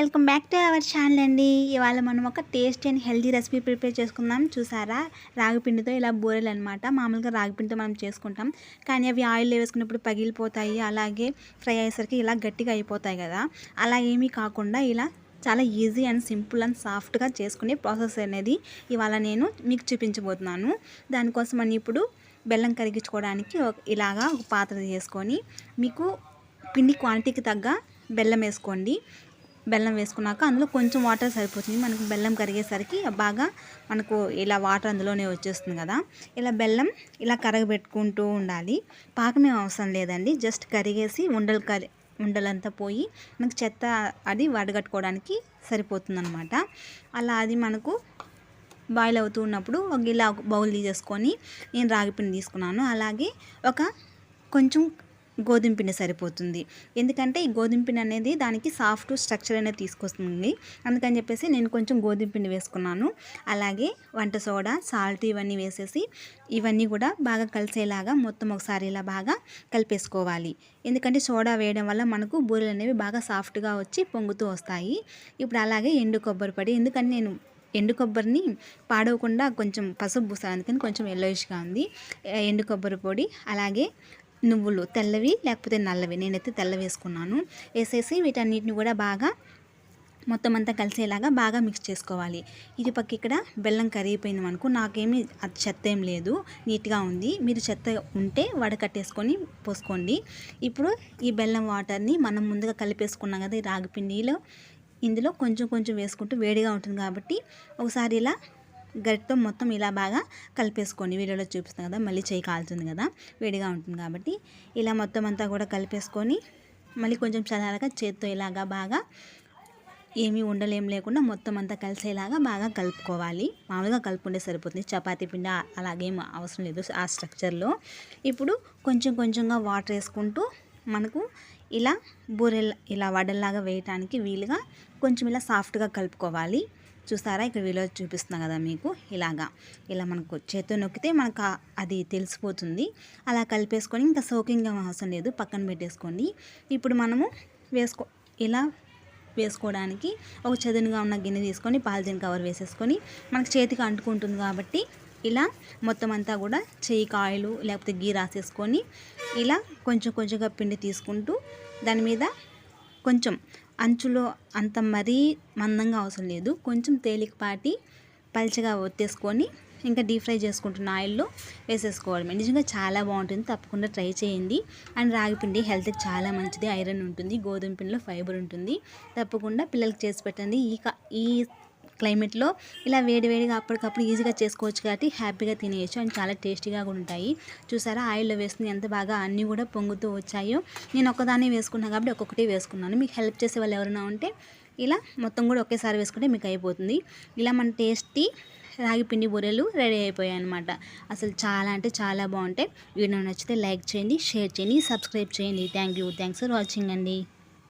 Welcome back to our channel అండి. ఇవాళ మనం ఒక tasty and healthy recipe prepare చేసుకుందాం. చూసారా, రాగిపిండితో ఇలా బూరెలు అనమాట. మామూలుగా రాగిపిండితో మనం చేసుకుంటాం, కానీ అవి ఆయిల్లో వేసుకున్నప్పుడు పగిలిపోతాయి, అలాగే ఫ్రై అయ్యేసరికి ఇలా గట్టిగా అయిపోతాయి కదా. అలా ఏమీ కాకుండా ఇలా చాలా ఈజీ అండ్ సింపుల్ అండ్ సాఫ్ట్గా చేసుకునే ప్రాసెస్ అనేది ఇవాళ నేను మీకు చూపించబోతున్నాను. దానికోసం అని ఇప్పుడు బెల్లం కరిగించుకోవడానికి ఇలాగా ఒక పాత్ర చేసుకొని, మీకు పిండి క్వాంటిటీకి తగ్గ బెల్లం వేసుకోండి. బెల్లం వేసుకున్నాక అందులో కొంచెం వాటర్ సరిపోతుంది. మనకు బెల్లం కరిగేసరికి బాగా మనకు ఇలా వాటర్ అందులోనే వచ్చేస్తుంది కదా. ఇలా బెల్లం ఇలా కరగబెట్టుకుంటూ ఉండాలి. పాకమే అవసరం లేదండి, జస్ట్ కరిగేసి ఉండలంతా పోయి మనకు చెత్త అది వడగట్టుకోవడానికి సరిపోతుంది అనమాట. అలా అది మనకు బాయిల్ అవుతూ ఉన్నప్పుడు ఇలా బౌల్ తీసేసుకొని నేను రాగిపిండి తీసుకున్నాను. అలాగే కొంచెం గోధుమ పిండి సరిపోతుంది. ఎందుకంటే ఈ గోధుమ పిండి అనేది దానికి సాఫ్ట్ స్ట్రక్చర్ అనేది తీసుకొస్తుంది. అందుకని చెప్పేసి నేను కొంచెం గోధుమ పిండి వేసుకున్నాను. అలాగే వంట సోడా, సాల్ట్ ఇవన్నీ వేసేసి ఇవన్నీ కూడా బాగా కలిసేలాగా మొత్తం ఒకసారి ఇలా బాగా కలిపేసుకోవాలి. ఎందుకంటే సోడా వేయడం వల్ల మనకు బూరెలు అనేవి బాగా సాఫ్ట్గా వచ్చి పొంగుతూ వస్తాయి. ఇప్పుడు అలాగే ఎండు కొబ్బరి పొడి, ఎందుకంటే నేను ఎండు కొబ్బరిని పాడవకుండా కొంచెం పసుపు పూసాను, అందుకని కొంచెం ఎల్లోయిష్గా ఉంది. ఎండు కొబ్బరి పొడి, అలాగే నువ్వులు తెల్లవి లేకపోతే నల్లవి, నేనైతే తెల్ల వేసుకున్నాను. వేసేసి వీటన్నిటిని కూడా బాగా మొత్తం అంతా కలిసేలాగా బాగా మిక్స్ చేసుకోవాలి. ఇది పక్క ఇక్కడ బెల్లం కరిగిపోయింది మనకు, నాకేమీ అది చెత్త ఏం లేదు, నీట్గా ఉంది. మీరు చెత్త ఉంటే వడకట్టేసుకొని పోసుకోండి. ఇప్పుడు ఈ బెల్లం వాటర్ని మనం ముందుగా కలిపేసుకున్నాం కదా ఈ రాగిపిండిలో, ఇందులో కొంచెం కొంచెం వేసుకుంటూ, వేడిగా ఉంటుంది కాబట్టి ఒకసారి ఇలా గరిటతో మొత్తం ఇలా బాగా కలిపేసుకోండి. వీడియోలో చూపిస్తాం కదా, మళ్ళీ చేయి కాలుతుంది కదా, వేడిగా ఉంటుంది కాబట్టి ఇలా మొత్తం అంతా కూడా కలిపేసుకొని మళ్ళీ కొంచెం చల్లారగా చేత్తో ఇలాగా బాగా ఏమీ ఉండలేం లేకుండా మొత్తం అంతా కలిసేలాగా బాగా కలుపుకోవాలి. మామూలుగా కలుపుకుంటే సరిపోతుంది, చపాతీ పిండి అలాగేం అవసరం లేదు ఆ స్ట్రక్చర్లో. ఇప్పుడు కొంచెం కొంచెంగా వాటర్ వేసుకుంటూ మనకు ఇలా బూరెలు ఇలా వడల్లాగా వేయటానికి వీలుగా కొంచెం ఇలా సాఫ్ట్గా కలుపుకోవాలి. చూస్తారా, ఇక్కడ వీడియో చూపిస్తున్నా కదా మీకు, ఇలా మనకు చేతితో నొక్కితే మనకు అది తెలిసిపోతుంది. అలా కలిపేసుకొని ఇంకా సోకింగ్ అవసరం లేదు, పక్కన పెట్టేసుకోండి. ఇప్పుడు మనము ఇలా వేసుకోవడానికి ఒక చదునుగా ఉన్న గిన్నె తీసుకొని పాలిథిన్ కవర్ వేసేసుకొని, మనకు చేతికి అంటుకుంటుంది కాబట్టి ఇలా మొత్తం అంతా కూడా చేయికి ఆయిల్ లేకపోతే గీ రాసేసుకొని ఇలా కొంచెం కొంచెంగా పిండి తీసుకుంటూ దాని మీద కొంచెం అంచులో అంత మరీ మందంగా అవసరం లేదు, కొంచెం తేలికపాటి పల్చగా ఒత్తేసుకొని ఇంకా డీప్ ఫ్రై చేసుకుంటున్న ఆయిల్లో వేసేసుకోవడమే. నిజంగా చాలా బాగుంటుంది, తప్పకుండా ట్రై చేయండి. అండ్ రాగిపిండి హెల్త్కి చాలా మంచిది, ఐరన్ ఉంటుంది, గోధుమ పిండిలో ఫైబర్ ఉంటుంది. తప్పకుండా పిల్లలకి చేసి పెట్టండి. ఈ క్లైమేట్లో ఇలా వేడివేడిగా అప్పటికప్పుడు ఈజీగా చేసుకోవచ్చు కాబట్టి హ్యాపీగా తినేయచ్చు, అండ్ చాలా టేస్టీగా కూడా ఉంటాయి. చూసారా, ఆయిల్లో వేస్తుంది ఎంత బాగా అన్నీ కూడా పొంగుతూ వచ్చాయో. నేను ఒక్కదాన్ని వేసుకున్నాను కాబట్టి ఒక్కొక్కటి వేసుకున్నాను. మీకు హెల్ప్ చేసే వాళ్ళు ఎవరైనా ఉంటే ఇలా మొత్తం కూడా ఒకేసారి వేసుకుంటే మీకు అయిపోతుంది. ఇలా మన టేస్టీ రాగిపిండి బూరెలు రెడీ అయిపోయాయి అనమాట. అసలు చాలా అంటే చాలా బాగుంటాయి. వీడియో నచ్చితే లైక్ చేయండి, షేర్ చేయండి, సబ్స్క్రైబ్ చేయండి. థ్యాంక్స్ ఫర్ వాచింగ్ అండి.